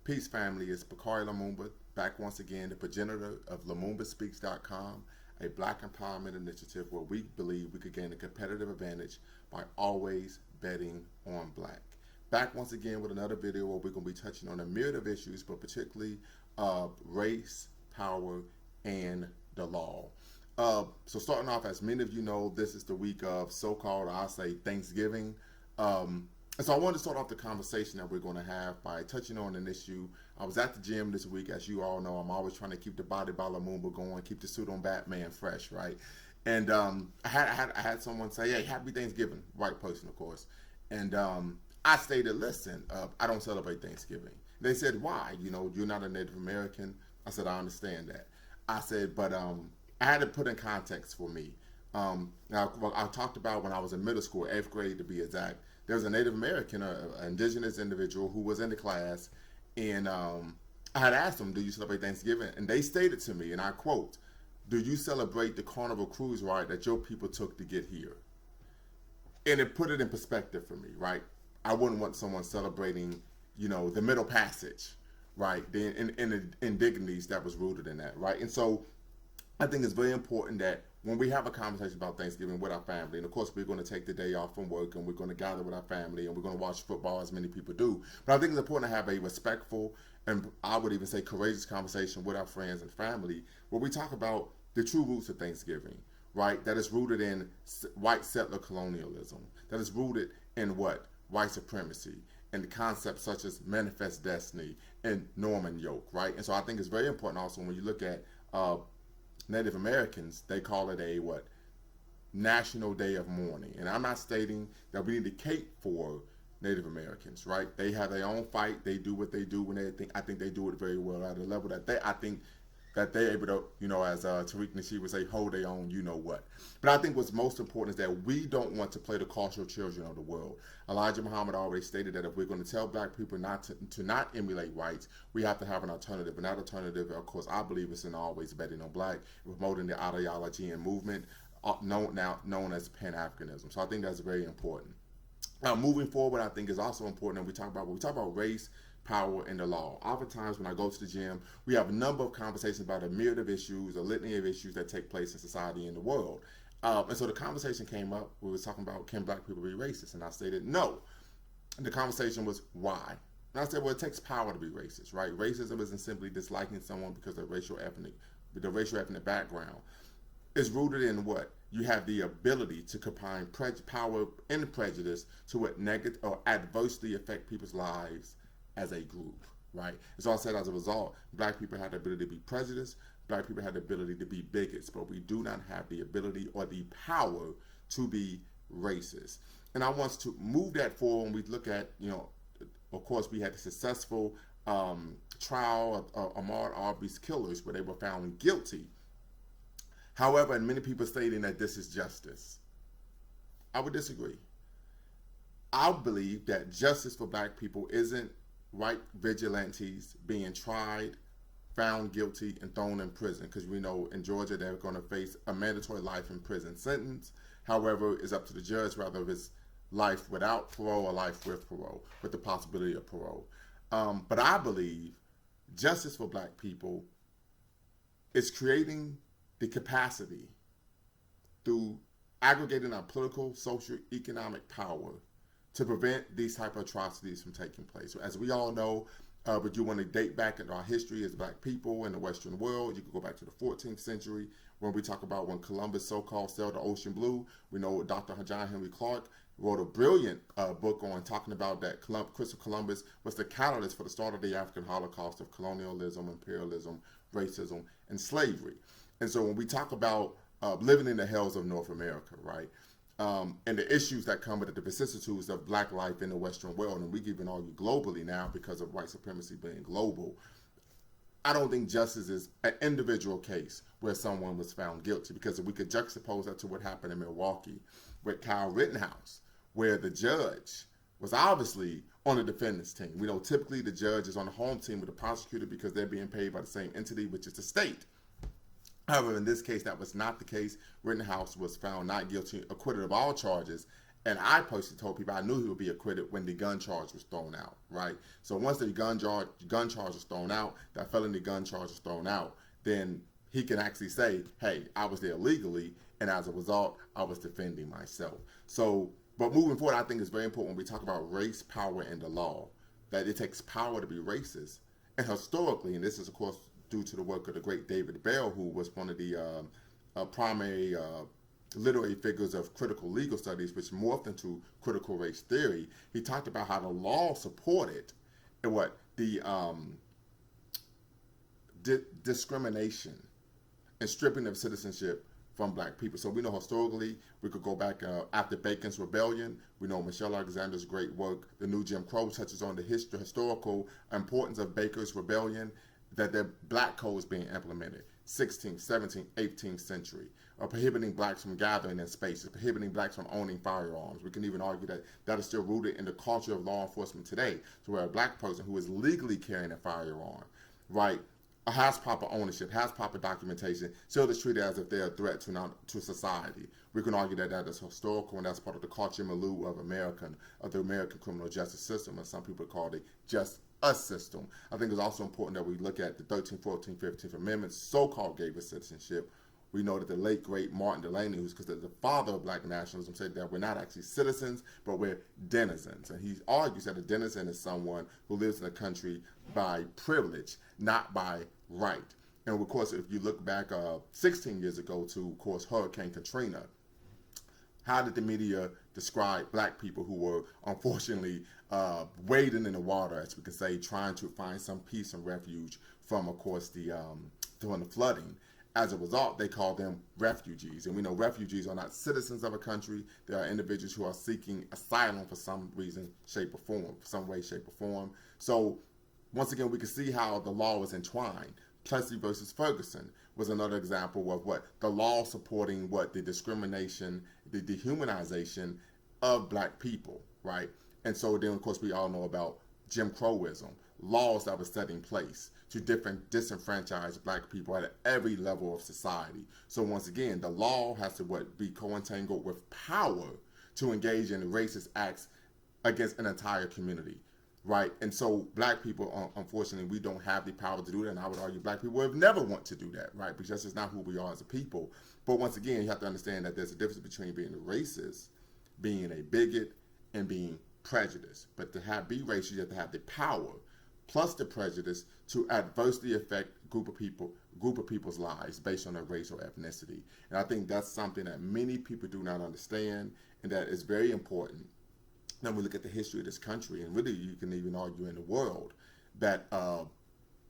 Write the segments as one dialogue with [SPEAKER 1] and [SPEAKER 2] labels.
[SPEAKER 1] Peace family, it's Bakari Lumumba back once again, the progenitor of LumumbaSpeaks.com, a black empowerment initiative where we believe we could gain a competitive advantage by always betting on black. Back once again with another video where we're going to be touching on a myriad of issues, but particularly race, power, and the law. So starting off, as many of you know, this is the week of so-called, I'll say, Thanksgiving. And so I wanted to start off the conversation that we're going to have by touching on an issue. I was at the gym this week. As you all know, I'm always trying to keep the body by Lumumba going, keep the suit on Batman fresh, right? And I had someone say, hey, happy Thanksgiving. White person, of course. And I stated, listen, I don't celebrate Thanksgiving. They said, why? You know, you're not a Native American. I said, I understand that. I said, but I had to put in context for me. Now, I talked about when I was in middle school, 8th grade to be exact. There was a Native American, an indigenous individual who was in the class, and I had asked them, do you celebrate Thanksgiving? And they stated to me, and I quote, do you celebrate the Carnival cruise ride that your people took to get here? And it put it in perspective for me, right? I wouldn't want someone celebrating, you know, the Middle Passage, right? The indignities that was rooted in that, right? And so I think it's very important that when we have a conversation about Thanksgiving with our family, and of course we're going to take the day off from work and we're going to gather with our family and we're going to watch football as many people do. But I think it's important to have a respectful and I would even say courageous conversation with our friends and family where we talk about the true roots of Thanksgiving, right? That is rooted in white settler colonialism, that is rooted in what? White supremacy and the concepts such as manifest destiny and Norman yoke, right? And so I think it's very important also when you look at Native Americans, they call it a what? National Day of Mourning. And I'm not stating that we need to cape for Native Americans, right? They have their own fight. They do what they do, and I think they do it very well at a level that I think that they're able to, you know, as Tariq Nasheed would say, hold their own, you know what. But I think what's most important is that we don't want to play the cultural children of the world. Elijah Muhammad already stated that if we're going to tell black people not to not emulate whites, we have to have an alternative. And that alternative, of course, I believe is in always betting on black, promoting the ideology and movement known as Pan-Africanism. So I think that's very important. Moving forward, I think is also important. And when we talk about race, power, and the law. Oftentimes when I go to the gym, we have a number of conversations about a myriad of issues, a litany of issues that take place in society and the world. And so the conversation came up, we were talking about, can black people be racist? And I stated no. And the conversation was, why? And I said, well, it takes power to be racist, right? Racism isn't simply disliking someone because of the racial ethnic background. It's rooted in what? You have the ability to combine power and prejudice to what negative or adversely affect people's lives as a group, right? And so I said, as a result, black people have the ability to be prejudiced, black people have the ability to be bigots, but we do not have the ability or the power to be racist. And I want to move that forward when we look at, you know, of course, we had the successful trial of Ahmaud Arbery's killers where they were found guilty. However, and many people stating that this is justice. I would disagree. I believe that justice for black people isn't white vigilantes being tried, found guilty, and thrown in prison, because we know in Georgia they're going to face a mandatory life in prison sentence. However, it's up to the judge whether it's life without parole or life with parole, with the possibility of parole. But I believe justice for black people is creating the capacity through aggregating our political, social, economic power to prevent these type of atrocities from taking place. So as we all know, but you want to date back in our history as black people in the Western world, you can go back to the 14th century when we talk about when Columbus so-called sailed the ocean blue. We know Dr. John Henry Clark wrote a brilliant book on talking about that Christopher Columbus was the catalyst for the start of the African Holocaust of colonialism, imperialism, racism, and slavery. And so when we talk about living in the hells of North America, right? And the issues that come with it, the vicissitudes of black life in the Western world, and we can even argue globally now because of white supremacy being global. I don't think justice is an individual case where someone was found guilty, because if we could juxtapose that to what happened in Milwaukee with Kyle Rittenhouse, where the judge was obviously on the defendant's team. We know typically the judge is on the home team with the prosecutor because they're being paid by the same entity, which is the state. However, in this case, that was not the case. Rittenhouse was found not guilty, acquitted of all charges, And I personally told people I knew he would be acquitted when the gun charge was thrown out, right? So once the gun charge was thrown out, that felony gun charge was thrown out, then he can actually say, hey, I was there legally, and as a result, I was defending myself. So, but moving forward, I think it's very important when we talk about race, power, and the law, that it takes power to be racist. And historically, and this is, of course, due to the work of the great David Bell, who was one of the primary literary figures of critical legal studies, which morphed into critical race theory. He talked about how the law supported the discrimination and stripping of citizenship from black people. So we know historically, we could go back after Bacon's Rebellion. We know Michelle Alexander's great work, The New Jim Crow, touches on the historical importance of Bacon's Rebellion, that their black codes being implemented, 16th, 17th, 18th century, or prohibiting blacks from gathering in spaces, prohibiting blacks from owning firearms. We can even argue that that is still rooted in the culture of law enforcement today, so where a black person who is legally carrying a firearm, right, has proper ownership, has proper documentation, still is treated as if they're a threat to society. We can argue that that is historical, and that's part of the culture milieu of the American criminal justice system, as some people call it, just us system. I think it's also important that we look at the 13th, 14th, 15th Amendments, so-called gave us citizenship. We know that the late, great Martin Delany, who's considered the father of black nationalism, said that we're not actually citizens, but we're denizens. And he argues that a denizen is someone who lives in a country by privilege, not by right. And of course, if you look back 16 years ago to, of course, Hurricane Katrina, how did the media describe black people who were unfortunately wading in the water, as we can say, trying to find some peace and refuge from, of course, during the flooding? As a result, they call them refugees. And we know refugees are not citizens of a country. They are individuals who are seeking asylum for some reason, shape, or form, some way, shape, or form. So once again, we can see how the law is entwined. Plessy versus Ferguson was another example of the law supporting the discrimination, the dehumanization of black people, right? And so then, of course, we all know about Jim Crowism, laws that were set in place to disenfranchise black people at every level of society. So once again, the law has to be co-entangled with power to engage in racist acts against an entire community, right? And so black people, unfortunately, we don't have the power to do that, and I would argue black people have never want to do that, right? Because that's just not who we are as a people. But once again, you have to understand that there's a difference between being a racist, being a bigot, and being prejudiced. But to be racist, you have to have the power plus the prejudice to adversely affect group of people's lives based on their race or ethnicity. And I think that's something that many people do not understand, and that is very important. Then we look at the history of this country, and really you can even argue in the world, that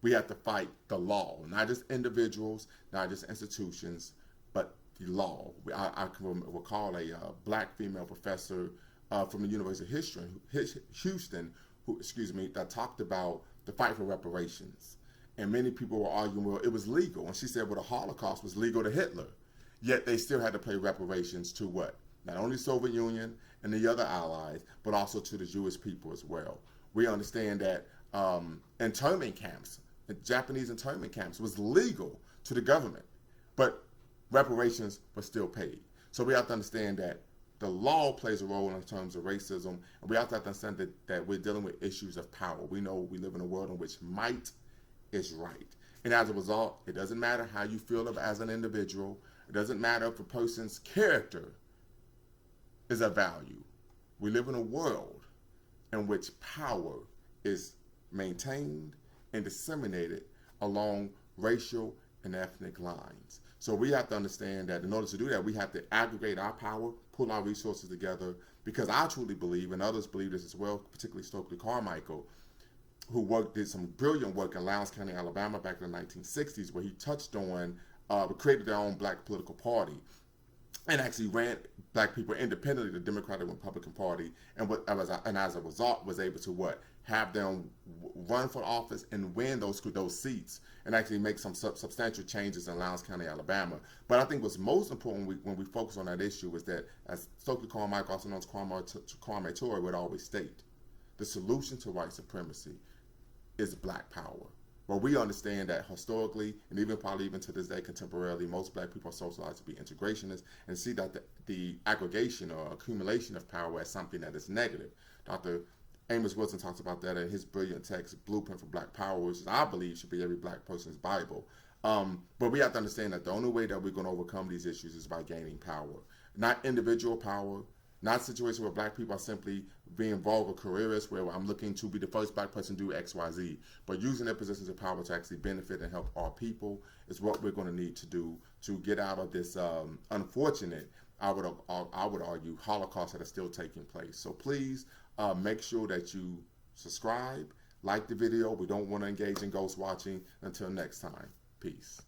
[SPEAKER 1] we have to fight the law, not just individuals, not just institutions, but the law. I can recall a black female professor from the University of Houston, that talked about the fight for reparations. And many people were arguing, well, it was legal. And she said, well, the Holocaust was legal to Hitler. Yet they still had to pay reparations to what? Not only Soviet Union and the other allies, but also to the Jewish people as well. We understand that internment camps, Japanese internment camps, was legal to the government, but reparations were still paid. So we have to understand that the law plays a role in terms of racism, and we have to understand that we're dealing with issues of power. We know we live in a world in which might is right. And as a result, it doesn't matter how you feel as an individual. It doesn't matter if a person's character is of value. We live in a world in which power is maintained and disseminated along racial and ethnic lines. So we have to understand that in order to do that, we have to aggregate our power, pull our resources together, because I truly believe, and others believe this as well, particularly Stokely Carmichael, who did some brilliant work in Lowndes County, Alabama back in the 1960s, where he touched on, created their own black political party, and actually ran black people independently, the Democratic and Republican Party, and as a result was able to have them run for office and win those seats, and actually make some substantial changes in Lowndes County, Alabama. But I think what's most important when we focus on that issue is that, as Stokely Carmichael, also known as Kwame Ture, would always state, the solution to white supremacy is black power. But we understand that historically, and even probably even to this day, contemporarily, most black people are socialized to be integrationists and see that the aggregation or accumulation of power as something that is negative. Dr. Amos Wilson talks about that in his brilliant text, Blueprint for Black Power, which I believe should be every black person's Bible. But we have to understand that the only way that we're going to overcome these issues is by gaining power. Not individual power, not situations where black people are simply being vulgar careerists where I'm looking to be the first black person to do X, Y, Z, but using their positions of power to actually benefit and help our people is what we're going to need to do to get out of this unfortunate, I would argue, Holocaust that is still taking place. So please make sure that you subscribe, like the video. We don't want to engage in ghost watching. Until next time, peace.